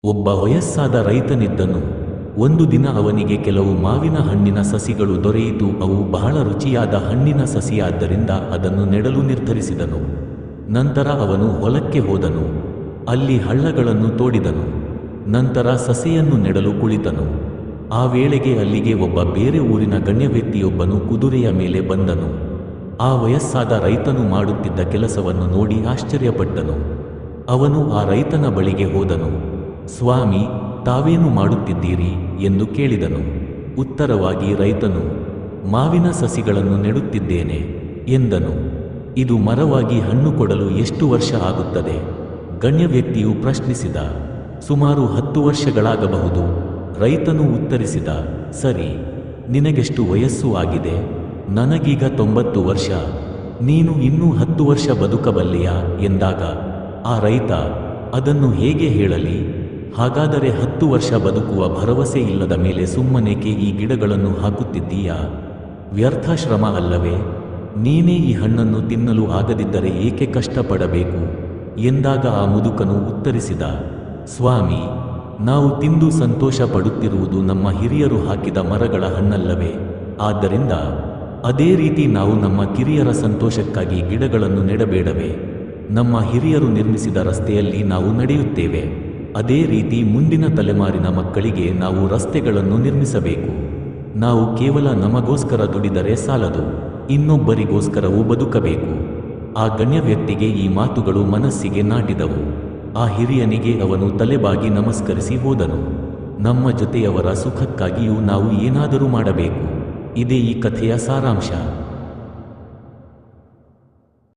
ಒಬ್ಬ ವಯಸ್ಸಾದ ರೈತನಿದ್ದನು. ಒಂದು ದಿನ ಅವನಿಗೆ ಕೆಲವು ಮಾವಿನ ಹಣ್ಣಿನ ಸಸಿಗಳು ದೊರೆಯಿತು. ಅವು ಬಹಳ ರುಚಿಯಾದ ಹಣ್ಣಿನ ಸಸಿಯಾದ್ದರಿಂದ ಅದನ್ನು ನೆಡಲು ನಿರ್ಧರಿಸಿದನು. ನಂತರ ಅವನು ಹೊಲಕ್ಕೆ ಹೋದನು. ಅಲ್ಲಿ ಹಳ್ಳಗಳನ್ನು ತೋಡಿದನು. ನಂತರ ಸಸಿಯನ್ನು ನೆಡಲು ಕುಳಿತನು. ಆ ವೇಳೆಗೆ ಅಲ್ಲಿಗೆ ಒಬ್ಬ ಬೇರೆ ಊರಿನ ಗಣ್ಯ ವ್ಯಕ್ತಿಯೊಬ್ಬನು ಕುದುರೆಯ ಮೇಲೆ ಬಂದನು. ಆ ವಯಸ್ಸಾದ ರೈತನು ಮಾಡುತ್ತಿದ್ದ ಕೆಲಸವನ್ನು ನೋಡಿ ಆಶ್ಚರ್ಯಪಟ್ಟನು. ಅವನು ಆ ರೈತನ ಬಳಿಗೆ ಹೋದನು. ಸ್ವಾಮಿ, ತಾವೇನು ಮಾಡುತ್ತಿದ್ದೀರಿ ಎಂದು ಕೇಳಿದನು. ಉತ್ತರವಾಗಿ ರೈತನು, ಮಾವಿನ ಸಸಿಗಳನ್ನು ನೆಡುತ್ತಿದ್ದೇನೆ ಎಂದನು. ಇದು ಮರವಾಗಿ ಹಣ್ಣು ಕೊಡಲು ಎಷ್ಟು ವರ್ಷ ಆಗುತ್ತದೆ? ಗಣ್ಯ ವ್ಯಕ್ತಿಯು ಪ್ರಶ್ನಿಸಿದ. ಸುಮಾರು 10 ವರ್ಷಗಳಾಗಬಹುದು. ರೈತನು ಉತ್ತರಿಸಿದ. ಸರಿ, ನಿನಗೆಷ್ಟು ವಯಸ್ಸು ಆಗಿದೆ? ನನಗೀಗ 90 ವರ್ಷ. ನೀನು ಇನ್ನೂ 10 ವರ್ಷ ಬದುಕಬಲ್ಲೆಯಾ ಎಂದಾಗ ಆ ರೈತ, ಅದನ್ನು ಹೇಗೆ ಹೇಳಲಿ? ಹಾಗಾದರೆ 10 ವರ್ಷ ಬದುಕುವ ಭರವಸೆ ಇಲ್ಲದ ಮೇಲೆ ಸುಮ್ಮನೇಕೆ ಈ ಗಿಡಗಳನ್ನು ಹಾಕುತ್ತಿದ್ದೀಯಾ? ವ್ಯರ್ಥ ಶ್ರಮ ಅಲ್ಲವೇ? ನೀನೇ ಈ ಹಣ್ಣನ್ನು ತಿನ್ನಲು ಆಗದಿದ್ದರೆ ಏಕೆ ಕಷ್ಟಪಡಬೇಕು ಎಂದಾಗ ಆ ಮುದುಕನು ಉತ್ತರಿಸಿದ. ಸ್ವಾಮಿ, ನಾವು ತಿಂದು ಸಂತೋಷ ಪಡುತ್ತಿರುವುದು ನಮ್ಮ ಹಿರಿಯರು ಹಾಕಿದ ಮರಗಳ ಹಣ್ಣಲ್ಲವೇ? ಆದ್ದರಿಂದ ಅದೇ ರೀತಿ ನಾವು ನಮ್ಮ ಕಿರಿಯರ ಸಂತೋಷಕ್ಕಾಗಿ ಗಿಡಗಳನ್ನು ನೆಡಬೇಡವೇ? ನಮ್ಮ ಹಿರಿಯರು ನಿರ್ಮಿಸಿದ ರಸ್ತೆಯಲ್ಲಿ ನಾವು ನಡೆಯುತ್ತೇವೆ. ಅದೇ ರೀತಿ ಮುಂದಿನ ತಲೆಮಾರಿನ ಮಕ್ಕಳಿಗೆ ನಾವು ರಸ್ತೆಗಳನ್ನು ನಿರ್ಮಿಸಬೇಕು. ನಾವು ಕೇವಲ ನಮಗೋಸ್ಕರ ದುಡಿದರೆ ಸಾಲದು, ಇನ್ನೊಬ್ಬರಿಗೋಸ್ಕರವೂ ಬದುಕಬೇಕು. ಆ ಗಣ್ಯ ವ್ಯಕ್ತಿಗೆ ಈ ಮಾತುಗಳು ಮನಸ್ಸಿಗೆ ನಾಟಿದವು. ಆ ಹಿರಿಯನಿಗೆ ಅವನು ತಲೆಬಾಗಿ ನಮಸ್ಕರಿಸಿ ಹೋದನು. ನಮ್ಮ ಜೊತೆಯವರ ಸುಖಕ್ಕಾಗಿಯೂ ನಾವು ಏನಾದರೂ ಮಾಡಬೇಕು. ಇದೇ ಈ ಕಥೆಯ ಸಾರಾಂಶ.